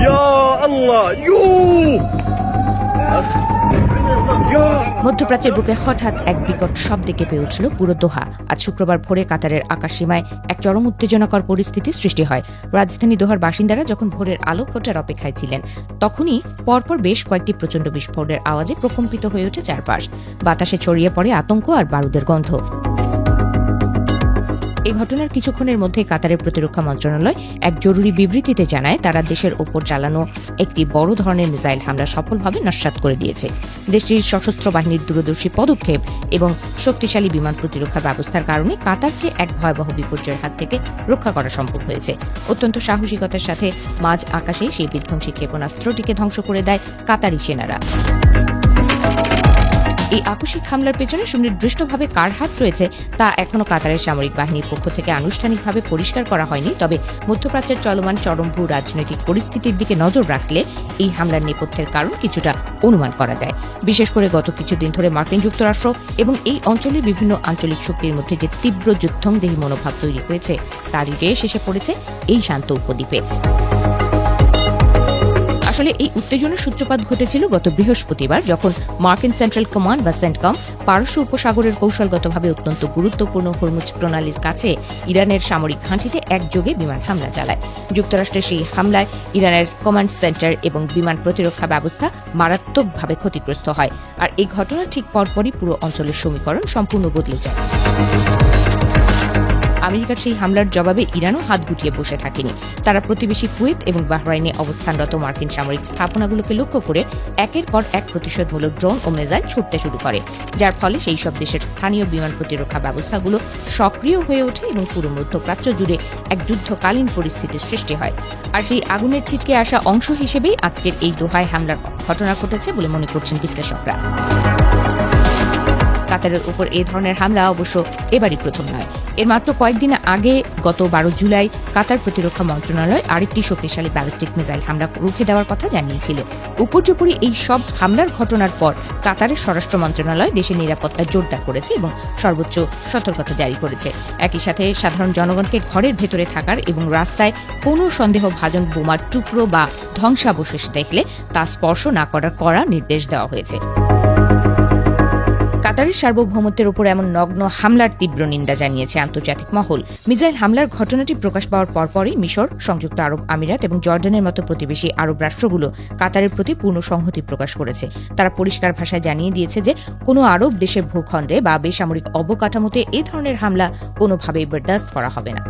يا الله মধ্যপ্রাচ্যের বুকে হঠাৎ এক বিকট শব্দে কেঁপে উঠল পুরো দোহা। আজ শুক্রবার ভোরে কাতারের আকাশসীমায় এক চরম উত্তেজনাকর পরিস্থিতির সৃষ্টি হয়। রাজধানী দোহার বাসিন্দারা যখন ভোরের আলো ফোটার অপেক্ষায় ছিলেন, তখনই পরপর বেশ কয়েকটি প্রচণ্ড বিস্ফোরণের আওয়াজে প্রকম্পিত হয়ে ওঠে চারপাশ। বাতাসে ছড়িয়ে পড়ে আতঙ্ক আর বারুদের গন্ধ। এই ঘটনার কিছুক্ষণের মধ্যে কাতারের প্রতিরক্ষা মন্ত্রণালয় এক জরুরি বিবৃতিতে জানায়, তারা দেশের ওপর চালানো একটি বড় ধরনের মিসাইল হামলা সফলভাবে নস্যাৎ করে দিয়েছে। দেশটির সশস্ত্র বাহিনীর দূরদর্শী পদক্ষেপ এবং শক্তিশালী বিমান প্রতিরক্ষা ব্যবস্থার কারণে কাতারকে এক ভয়াবহ বিপর্যয়ের হাত থেকে রক্ষা করা সম্ভব হয়েছে। অত্যন্ত সাহসিকতার সাথে মাঝ আকাশে সেই বিধ্বংসী ক্ষেপণাস্ত্রটিকে ধ্বংস করে দেয় কাতারি সেনারা। এই আকস্মিক হামলার পেছনে সুনির্দিষ্টভাবে কার হাত রয়েছে তা এখনো কাতারের সামরিক বাহিনীর পক্ষ থেকে আনুষ্ঠানিকভাবে পরিষ্কার করা হয়নি। তবে মধ্যপ্রাচ্যের চলমান চরম ভূ রাজনৈতিক পরিস্থিতির দিকে নজর রাখলে এই হামলার নেপথ্যের কারণ কিছুটা অনুমান করা যায়। বিশেষ করে গত কিছুদিন ধরে মার্কিন যুক্তরাষ্ট্র এবং এই অঞ্চলের বিভিন্ন আঞ্চলিক শক্তির মধ্যে যে তীব্র যুদ্ধংদেহী মনোভাব তৈরি হয়েছে, তারই রেশ এসে পড়েছে এই শান্ত উপদ্বীপে। আসলে এই উত্তেজনার সূত্রপাত ঘটেছিল গত বৃহস্পতিবার, যখন মার্কিন সেন্ট্রাল কমান্ড বা সেন্টকম পারস্য উপসাগরের কৌশলগতভাবে অত্যন্ত গুরুত্বপূর্ণ হরমুজ প্রণালীর কাছে ইরানের সামরিক ঘাঁটিতে একযোগে বিমান হামলা চালায়। যুক্তরাষ্ট্রের সেই হামলায় ইরানের কমান্ড সেন্টার এবং বিমান প্রতিরক্ষা ব্যবস্থা মারাত্মকভাবে ক্ষতিগ্রস্ত হয়। আর এই ঘটনার ঠিক পরপরই পুরো অঞ্চলের সমীকরণ সম্পূর্ণ বদলে যায়। আমেরিকার সেই হামলার জবাবে ইরানও হাত গুটিয়ে বসে থাকেনি। তারা প্রতিবেশী কুয়েত এবং বাহরাইনে অবস্থানরত মার্কিন সামরিক স্থাপনাগুলোকে লক্ষ্য করে একের পর এক প্রতিশোধমূলক ড্রোন ও মিসাইল ছুটতে শুরু করে, যার ফলে সেই সব দেশের স্থানীয় বিমান প্রতিরক্ষা ব্যবস্থাগুলো সক্রিয় হয়ে ওঠে এবং পুরো মধ্যপ্রাচ্য জুড়ে এক যুদ্ধকালীন পরিস্থিতির সৃষ্টি হয়। আর সেই আগুনের ছিটকে আসা অংশ হিসেবেই আজকের এই দোহায় হামলার ঘটনা ঘটেছে বলে মনে করছেন বিশ্লেষকরা। কাতারের উপর এই ধরনের হামলা অবশ্য এবারই প্রথম নয়। এর মাত্র কয়েকদিন আগে গত 12 জুলাই কাতার প্রতিরক্ষা মন্ত্রণালয় আরেকটি শক্তিশালী ব্যালিস্টিক মিসাইল হামলা রুখে দেওয়ার কথা জানিয়েছিল। উপর্যুপরি এই সব হামলার ঘটনার পর কাতারের স্বরাষ্ট্র মন্ত্রণালয় দেশের নিরাপত্তা জোরদার করেছে এবং সর্বোচ্চ সতর্কতা জারি করেছে। একই সাথে সাধারণ জনগণকে ঘরের ভেতরে থাকার এবং রাস্তায় কোনো সন্দেহভাজন বোমার টুকরো বা ধ্বংসাবশেষ দেখলে তা স্পর্শ না করার কড়া নির্দেশ দেওয়া হয়েছে। কাতারের সার্বভৌমত্বের উপর এমন নগ্ন হামলার তীব্র নিন্দা জানিয়েছে আন্তর্জাতিক মহল। মিসাইল হামলার ঘটনাটি প্রকাশ পাওয়ার পরপরই মিশর, সংযুক্ত আরব আমিরাত এবং জর্ডানের মতো প্রতিবেশী আরব রাষ্ট্রগুলো কাতারের প্রতি পূর্ণ সংহতি প্রকাশ করেছে। তারা পরিষ্কার ভাষায় জানিয়ে দিয়েছে যে কোনো আরব দেশের ভূখণ্ডে বা বেসামরিক অবকাঠামোতে এ ধরনের হামলা কোনোভাবেই বরদাস্ত করা হবে না।